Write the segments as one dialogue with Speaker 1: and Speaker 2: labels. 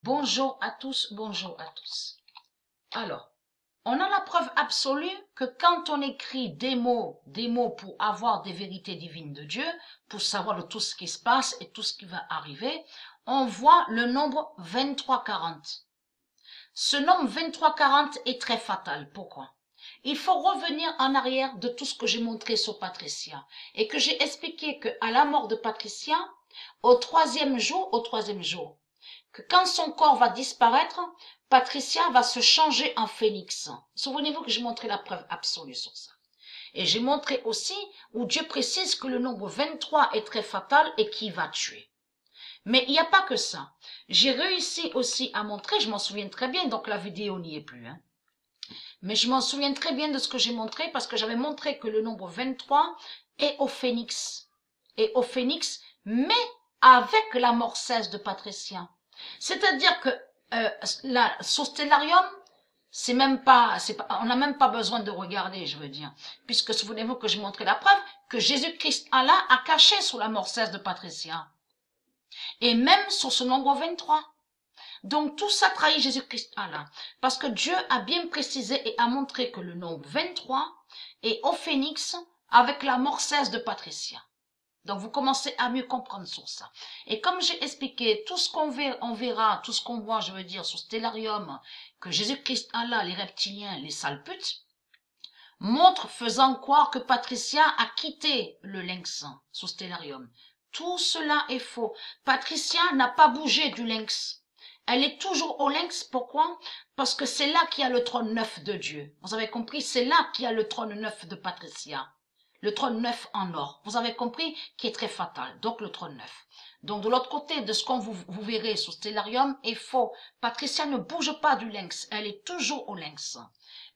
Speaker 1: Bonjour à tous, bonjour à tous. Alors, on a la preuve absolue que quand on écrit des mots pour avoir des vérités divines de Dieu, pour savoir de tout ce qui se passe et tout ce qui va arriver, on voit le nombre 2340. Ce nombre 2340 est très fatal. Pourquoi? Il faut revenir en arrière de tout ce que j'ai montré sur Patricia et que j'ai expliqué qu'à la mort de Patricia, au troisième jour, que quand son corps va disparaître, Patricia va se changer en phénix. Souvenez-vous que j'ai montré la preuve absolue sur ça. Et j'ai montré aussi où Dieu précise que le nombre 23 est très fatal et qui va tuer. Mais il n'y a pas que ça. J'ai réussi aussi à montrer, je m'en souviens très bien, donc la vidéo n'y est plus, hein. Mais je m'en souviens très bien de ce que j'ai montré parce que j'avais montré que le nombre 23 est au phénix. Et au phénix, mais avec la mort 16 de Patricia. C'est-à-dire que la sur Stellarium, on n'a même pas besoin de regarder, je veux dire, puisque souvenez-vous que j'ai montré la preuve que Jésus-Christ Allah a caché sous la mort 16 de Patricia, et même sur ce nombre 23. Donc tout ça trahit Jésus-Christ Allah, parce que Dieu a bien précisé et a montré que le nombre 23 est au phénix avec la mort 16 de Patricia. Donc, vous commencez à mieux comprendre sur ça. Et comme j'ai expliqué, tout ce qu'on verra, tout ce qu'on voit, je veux dire, sur Stellarium, que Jésus-Christ, Allah, les reptiliens, les sales putes, montre faisant croire que Patricia a quitté le lynx sous Stellarium. Tout cela est faux. Patricia n'a pas bougé du lynx. Elle est toujours au lynx. Pourquoi? Parce que c'est là qu'il y a le trône neuf de Dieu. Vous avez compris? C'est là qu'il y a le trône neuf de Patricia. Le trône neuf en or. Vous avez compris? Qui est très fatal. Donc le trône neuf. Donc de l'autre côté de ce qu'on vous verrez sous Stellarium est faux. Patricia ne bouge pas du lynx. Elle est toujours au lynx.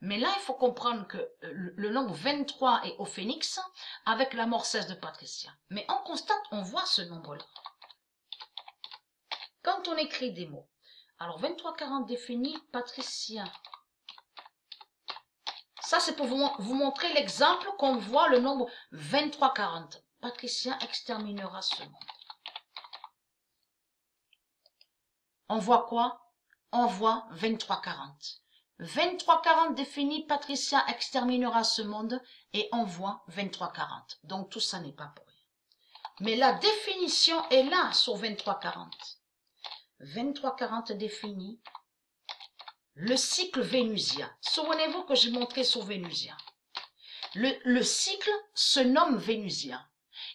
Speaker 1: Mais là, il faut comprendre que le nombre 23 est au phénix avec la mort 16 de Patricia. Mais on constate, on voit ce nombre-là. Quand on écrit des mots. Alors 2340 définit Patricia. Ça, c'est pour vous montrer l'exemple qu'on voit le nombre 2340. Patricia exterminera ce monde. On voit quoi? On voit 2340. 2340 définit Patricia exterminera ce monde et on voit 2340. Donc tout ça n'est pas pour rien. Mais la définition est là sur 2340. 2340 définit le cycle vénusien. Souvenez-vous que j'ai montré sur Vénusien. Le cycle se nomme vénusien.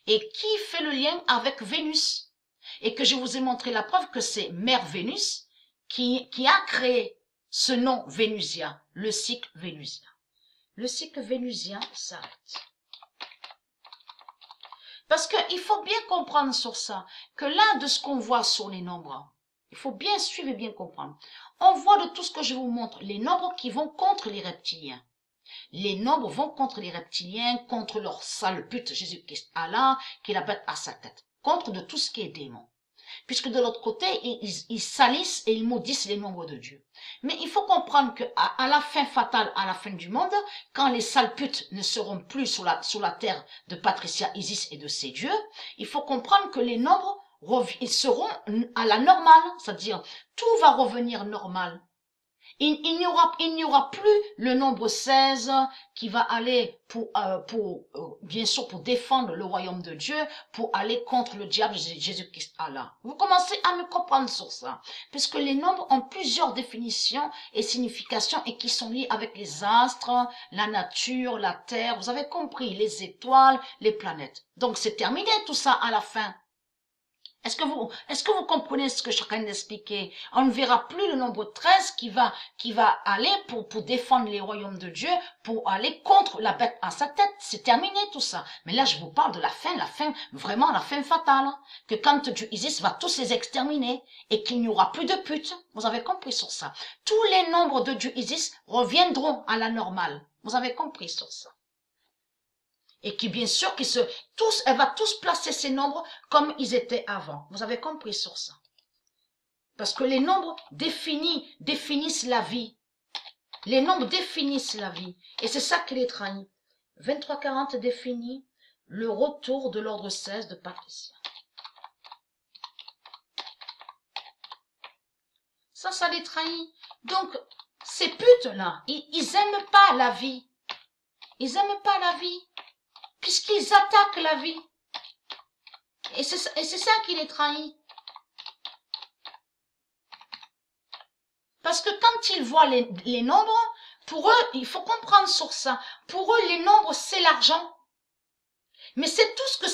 Speaker 1: Et qui fait le lien avec Vénus? Et que je vous ai montré la preuve que c'est Mère Vénus qui a créé ce nom vénusien, le cycle vénusien. Le cycle vénusien s'arrête. Parce qu'il faut bien comprendre sur ça, que là, de ce qu'on voit sur les nombres, il faut bien suivre et bien comprendre. On voit de tout ce que je vous montre, les nombres qui vont contre les reptiliens. Les nombres vont contre les reptiliens, contre leur sale pute Jésus-Christ Allah, qui la bête à sa tête. Contre de tout ce qui est démon. Puisque de l'autre côté, ils salissent et ils maudissent les nombres de Dieu. Mais il faut comprendre qu'à la fin fatale, à la fin du monde, quand les sales putes ne seront plus sur la terre de Patricia, Isis et de ses dieux, il faut comprendre que les nombres, ils seront à la normale, c'est-à-dire tout va revenir normal. Il n'y aura plus le nombre 16 qui va aller bien sûr, pour défendre le royaume de Dieu, pour aller contre le diable Jésus-Christ Allah. Vous commencez à me comprendre sur ça. Puisque les nombres ont plusieurs définitions et significations et qui sont liées avec les astres, la nature, la terre. Vous avez compris, les étoiles, les planètes. Donc c'est terminé tout ça à la fin. Est-ce que vous comprenez ce que je suis en train d'expliquer? On ne verra plus le nombre 13 qui va aller pour défendre les royaumes de Dieu, pour aller contre la bête à sa tête. C'est terminé tout ça. Mais là, je vous parle de la fin, vraiment la fin fatale. Que quand Dieu Isis va tous les exterminer et qu'il n'y aura plus de putes. Vous avez compris sur ça. Tous les nombres de Dieu Isis reviendront à la normale. Vous avez compris sur ça. Et qui, bien sûr, elle va tous placer ces nombres comme ils étaient avant. Vous avez compris sur ça. Parce que les nombres définissent la vie. Les nombres définissent la vie. Et c'est ça qui les trahit. 2340 définit le retour de l'ordre 16 de Patricia. Ça les trahit. Donc, ces putes-là, ils aiment pas la vie. Ils aiment pas la vie. Puisqu'ils attaquent la vie. Et c'est ça qui les trahit. Parce que quand ils voient les nombres, pour eux, il faut comprendre sur ça. Pour eux, les nombres, c'est l'argent. Mais c'est tout ce que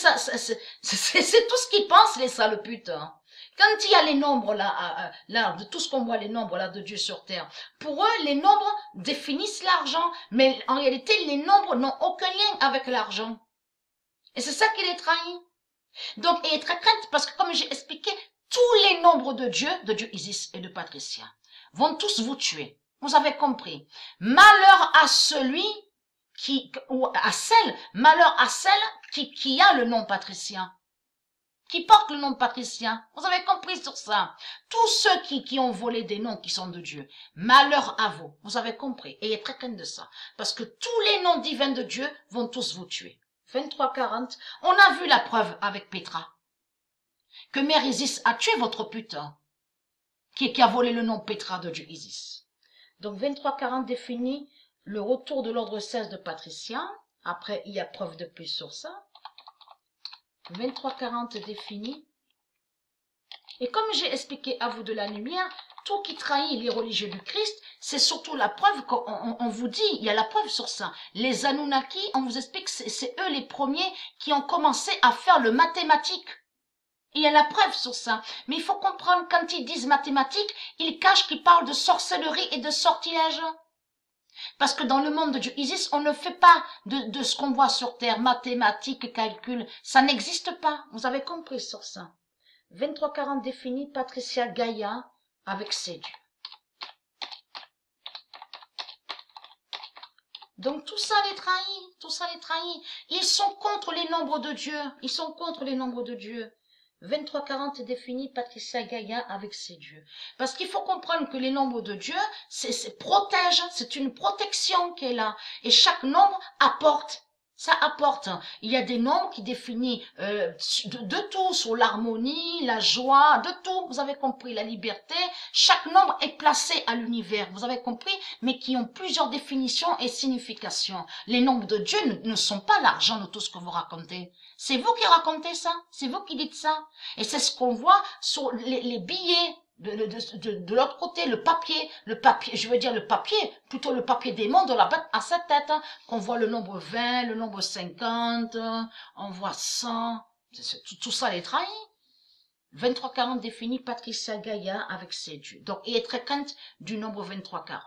Speaker 1: c'est tout ce qu'ils pensent, les sales putes. Hein. Quand il y a les nombres là, de tout ce qu'on voit, les nombres là de Dieu sur terre, pour eux, les nombres définissent l'argent. Mais en réalité, les nombres n'ont aucun lien avec l'argent. Et c'est ça qui les trahit. Donc, et très crainte, parce que comme j'ai expliqué, tous les nombres de Dieu Isis et de Patricia, vont tous vous tuer. Vous avez compris. Malheur à celui malheur à celle qui a le nom patricien. Qui porte le nom patricien. Vous avez compris sur ça. Tous ceux qui ont volé des noms qui sont de Dieu. Malheur à vous. Vous avez compris. Et très crainte de ça. Parce que tous les noms divins de Dieu vont tous vous tuer. 23-40. On a vu la preuve avec Pétra. Que Mère Isis a tué votre putain. Qui a volé le nom Pétra de Dieu Isis. Donc 23-40 définit le retour de l'ordre 16 de Patricia. Après, il y a preuve de plus sur ça. 23-40 définit. Et comme j'ai expliqué à vous de la lumière, tout qui trahit les religieux du Christ, c'est surtout la preuve qu'on vous dit, il y a la preuve sur ça. Les Anunnaki, on vous explique, c'est eux les premiers qui ont commencé à faire le mathématique. Il y a la preuve sur ça. Mais il faut comprendre, quand ils disent mathématiques, ils cachent qu'ils parlent de sorcellerie et de sortilège. Parce que dans le monde de Dieu Isis, on ne fait pas de ce qu'on voit sur Terre, mathématiques, calcul. Ça n'existe pas. Vous avez compris sur ça. 23-40 définit Patricia Gaïa avec ses dieux. Donc tout ça les trahit, tout ça les trahit. Ils sont contre les nombres de Dieu. Ils sont contre les nombres de Dieu. 23-40 définit Patricia Gaïa avec ses dieux. Parce qu'il faut comprendre que les nombres de Dieu, protège, c'est une protection qui est là. Et chaque nombre apporte. Ça apporte. Il y a des nombres qui définissent de tout, sur l'harmonie, la joie, de tout. Vous avez compris, la liberté. Chaque nombre est placé à l'univers. Vous avez compris, mais qui ont plusieurs définitions et significations. Les nombres de Dieu ne sont pas l'argent de tout ce que vous racontez. C'est vous qui racontez ça. C'est vous qui dites ça. Et c'est ce qu'on voit sur les billets. De l'autre côté, le papier, je veux dire le papier, plutôt le papier des mondes de la bête à sa tête, hein, qu'on voit le nombre 20, le nombre 50, on voit 100, tout ça les trahit. 23-40 définit Patricia Gaïa avec ses dieux. Donc, il est très crainte du nombre 23-40.